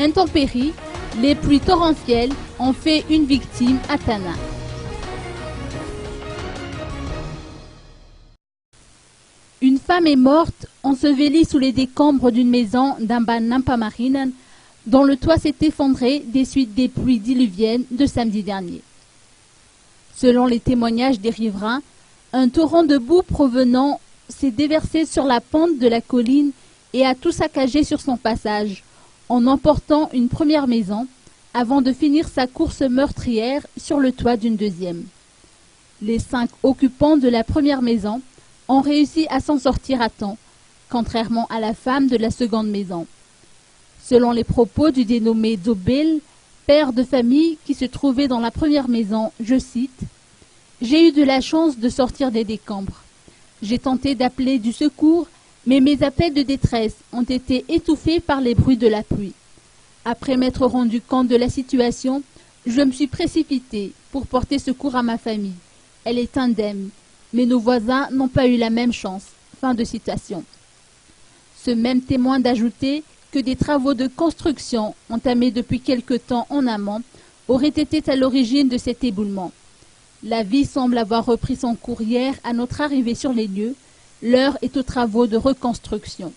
intempéries, les pluies torrentielles ont fait une victime à Tana. Une femme est morte ensevelie sous les décombres d'une maison d'Ambanampamarinan dont le toit s'est effondré des suites des pluies diluviennes de samedi dernier. Selon les témoignages des riverains, un torrent de boue provenant s'est déversé sur la pente de la colline et a tout saccagé sur son passage, en emportant une première maison, avant de finir sa course meurtrière sur le toit d'une deuxième. Les 5 occupants de la première maison ont réussi à s'en sortir à temps, contrairement à la femme de la seconde maison. Selon les propos du dénommé Dobel, père de famille qui se trouvait dans la première maison, je cite, « J'ai eu de la chance de sortir des décombres. J'ai tenté d'appeler du secours, mais mes appels de détresse ont été étouffés par les bruits de la pluie. Après m'être rendu compte de la situation, je me suis précipité pour porter secours à ma famille. Elle est indemne, mais nos voisins n'ont pas eu la même chance. » Fin de citation. Ce même témoin d'ajouter que des travaux de construction entamés depuis quelque temps en amont auraient été à l'origine de cet éboulement. La vie semble avoir repris son cours hier à notre arrivée sur les lieux. L'heure est aux travaux de reconstruction.